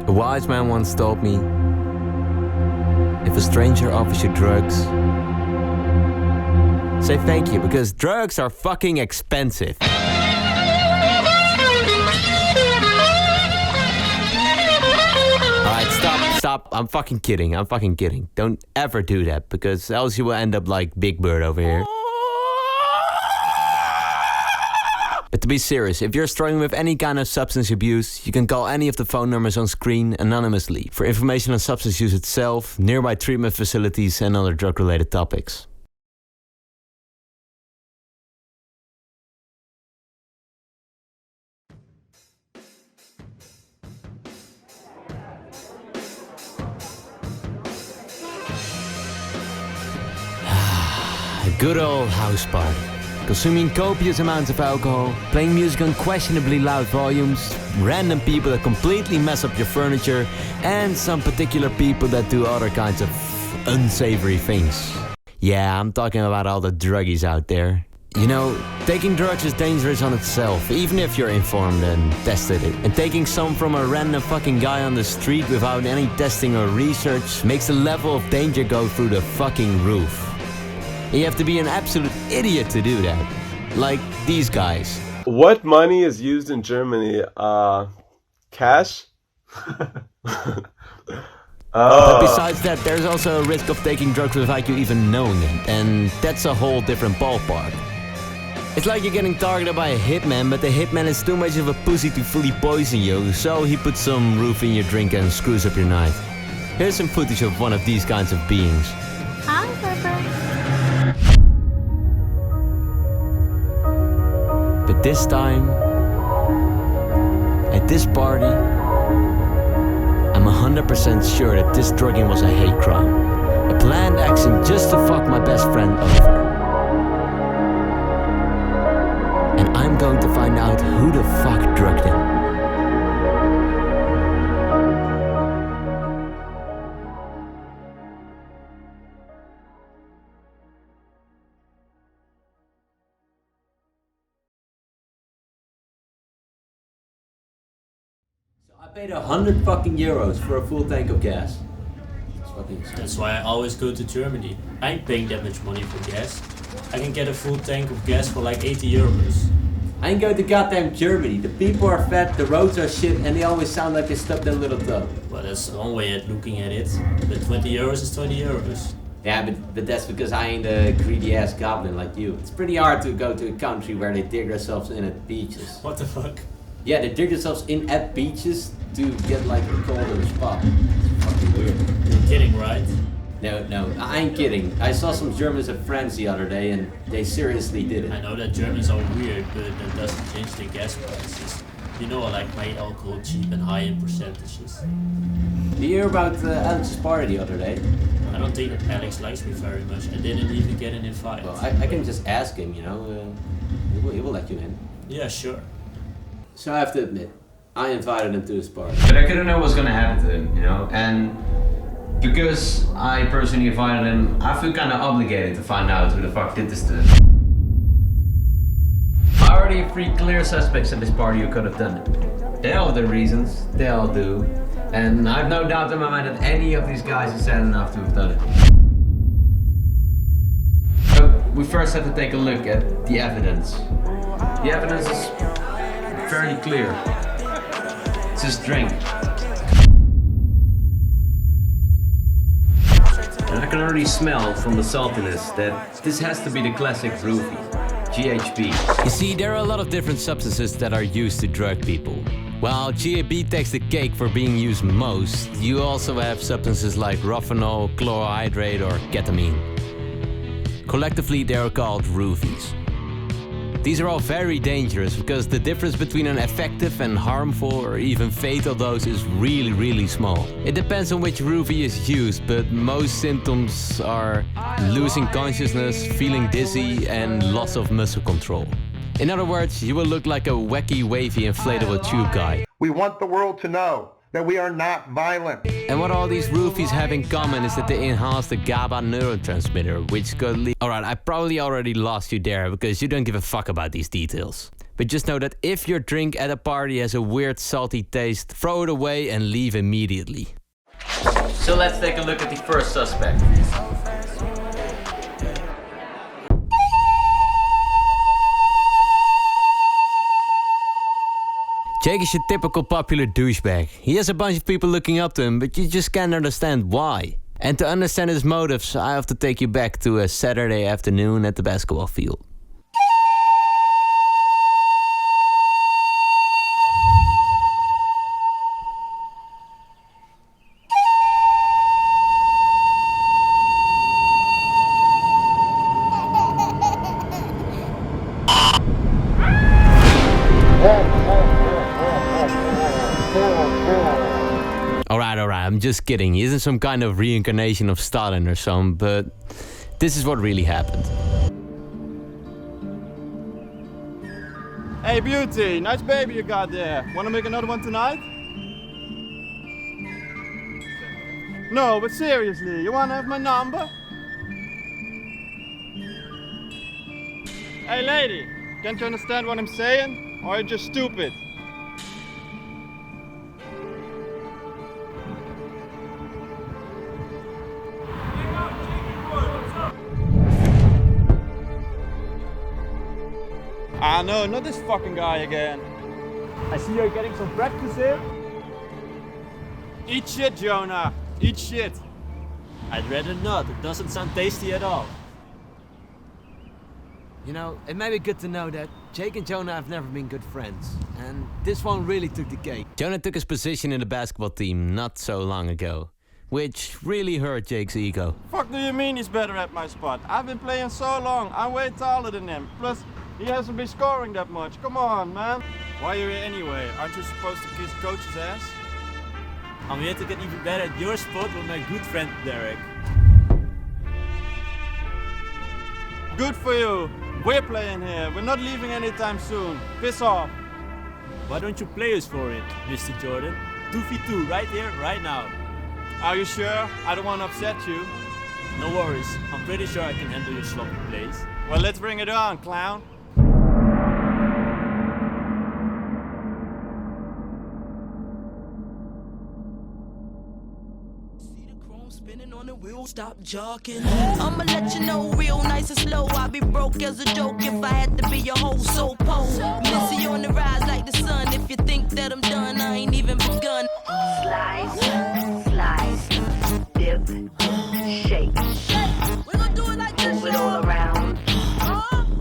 A wise man once told me, if a stranger offers you drugs, say thank you, because drugs are fucking expensive. Alright, stop. I'm fucking kidding. Don't ever do that, because else you will end up like Big Bird over here. But to be serious, if you're struggling with any kind of substance abuse, you can call any of the phone numbers on screen anonymously for information on substance use itself, nearby treatment facilities and other drug-related topics. A good old house party. Consuming copious amounts of alcohol, playing music on questionably loud volumes, random people that completely mess up your furniture, and some particular people that do other kinds of unsavory things. Yeah, I'm talking about all the druggies out there. You know, taking drugs is dangerous on itself, even if you're informed and tested it. And taking some from a random fucking guy on the street without any testing or research makes the level of danger go through the fucking roof. You have to be an absolute idiot to do that. Like these guys. What money is used in Germany? Cash? But besides that, there's also a risk of taking drugs without you even knowing it. And that's a whole different ballpark. It's like you're getting targeted by a hitman, but the hitman is too much of a pussy to fully poison you, so he puts some roof in your drink and screws up your night. Here's some footage of one of these kinds of beings. Hi, Pepper. But this time, at this party, I'm 100% sure that this drugging was a hate crime. A planned action just to fuck my best friend over. And I'm going to find out who the fuck drugged him. I paid 100 fucking euros for a full tank of gas. It's fucking insane. That's why I always go to Germany. I ain't paying that much money for gas. I can get a full tank of gas for like 80 euros. I ain't going to goddamn Germany. The people are fat, the roads are shit, and they always sound like they stubbed their little toe. Well, that's one way at looking at it. But 20 euros is 20 euros. Yeah, but that's because I ain't a greedy ass goblin like you. It's pretty hard to go to a country where they dig themselves in at beaches. What the fuck? Yeah, they dig themselves in at beaches to get like a colder spot. It's fucking weird. You're kidding, right? No, I ain't kidding. I saw some Germans at France the other day and they seriously did it. I know that Germans are weird, but that doesn't change the gas prices. You know I like my alcohol cheap and high in percentages. Did you hear about Alex's party the other day? I don't think that Alex likes me very much. I didn't even get an invite. Well, I can just ask him, you know. He will let you in. Yeah, sure. So I have to admit, I invited him to his party. But I couldn't know what's gonna happen to him, you know? And because I personally invited him, I feel kinda obligated to find out who the fuck did this to him. I already have 3 clear suspects at this party who could have done it. They all have their reasons, they all do. And I have no doubt in my mind that any of these guys is sad enough to have done it. So we first have to take a look at the evidence. The evidence is fairly clear. It's his drink. And I can already smell from the saltiness that this has to be the classic roofie, GHB. You see, there are a lot of different substances that are used to drug people. While GHB takes the cake for being used most, you also have substances like rofinol, chlorohydrate, or ketamine. Collectively, they are called roofies. These are all very dangerous because the difference between an effective and harmful or even fatal dose is really, really small. It depends on which roofie is used, but most symptoms are losing consciousness, feeling dizzy, and loss of muscle control. In other words, you will look like a wacky, wavy, inflatable tube guy. We want the world to know that we are not violent. And what all these roofies have in common is that they enhance the GABA neurotransmitter, which could lead... Alright, I probably already lost you there because you don't give a fuck about these details. But just know that if your drink at a party has a weird salty taste, throw it away and leave immediately. So let's take a look at the first suspect. Jake is your typical popular douchebag. He has a bunch of people looking up to him, but you just can't understand why. And to understand his motives, I have to take you back to a Saturday afternoon at the basketball field. Alright, I'm just kidding. He isn't some kind of reincarnation of Stalin or something, but this is what really happened. Hey beauty, nice baby you got there. Wanna make another one tonight? No, but seriously, you wanna have my number? Hey lady, can't you understand what I'm saying? Or are you just stupid? Ah no, not this fucking guy again. I see you're getting some practice here. Eat shit, Jonah. Eat shit. I'd rather not. It doesn't sound tasty at all. You know, it may be good to know that Jake and Jonah have never been good friends. And this one really took the cake. Jonah took his position in the basketball team not so long ago, which really hurt Jake's ego. Fuck do you mean he's better at my spot? I've been playing so long. I'm way taller than him. Plus, he hasn't been scoring that much. Come on, man. Why are you here anyway? Aren't you supposed to kiss coach's ass? I'm here to get even better at your spot with my good friend Derek. Good for you. We're playing here. We're not leaving anytime soon. Piss off. Why don't you play us for it, Mr. Jordan? 2v2 right here, right now. Are you sure? I don't want to upset you. No worries. I'm pretty sure I can handle your sloppy plays. Well, let's bring it on, clown. Spinning on the wheel, stop jogging. I'ma let you know real nice and slow. I'll be broke as a joke if I had to be your whole soul pole. Missy on the rise like the sun. If you think that I'm done, I ain't even begun. Slice, slice, dip, shake. We gon' do it like this, Move it all around.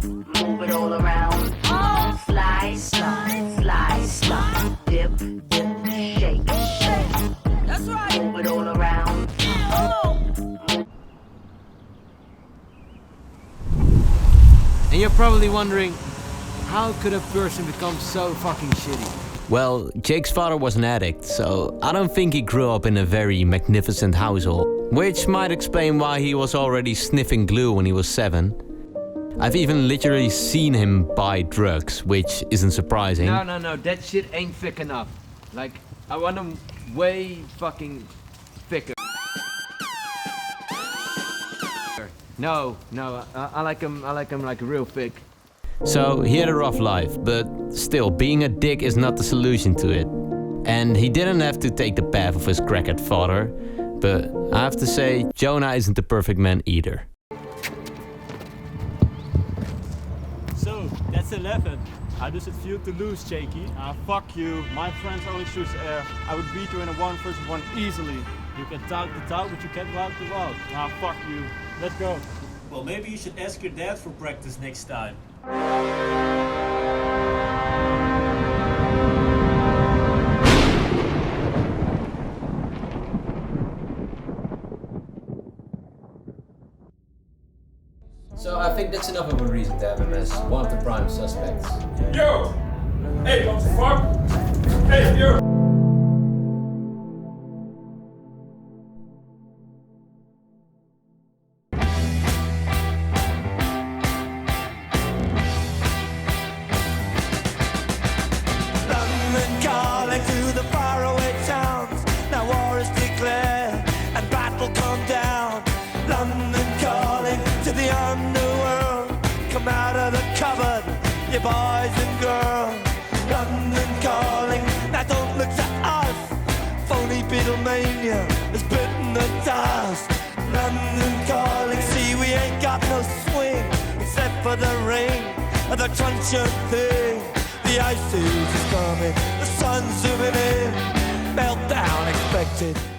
Move it all around. Slice, slice, slice, dip, shake. That's right. Move it all around. And you're probably wondering, how could a person become so fucking shitty? Well, Jake's father was an addict, so I don't think he grew up in a very magnificent household, which might explain why he was already sniffing glue when he was 7. I've even literally seen him buy drugs, which isn't surprising. No, that shit ain't thick enough. Like, I want them way fucking thicker. No, I like them like real thick. So he had a rough life, but still, being a dick is not the solution to it. And he didn't have to take the path of his crackhead father, but I have to say, Jonah isn't the perfect man either. So, that's 11. How does it feel to lose, Jakey? Ah, fuck you. My friends only shoots air. I would beat you in a 1-versus-1 easily. You can talk the talk, but you can't walk the walk. Ah, fuck you. Let's go. Well, maybe you should ask your dad for practice next time. So I think that's enough of a reason to have him as one of the prime suspects. Yo! Hey, what the fuck? Hey, yo! London calling to the faraway towns. Now war is declared and battle come down. London calling to the underworld. Come out of the cupboard, you boys and girls. London calling, now don't look to us. Phony Beatlemania has bitten the dust. London calling, see we ain't got no swing except for the ring and the truncheon thing. The ice age is coming, the sun's zooming in, meltdown expected.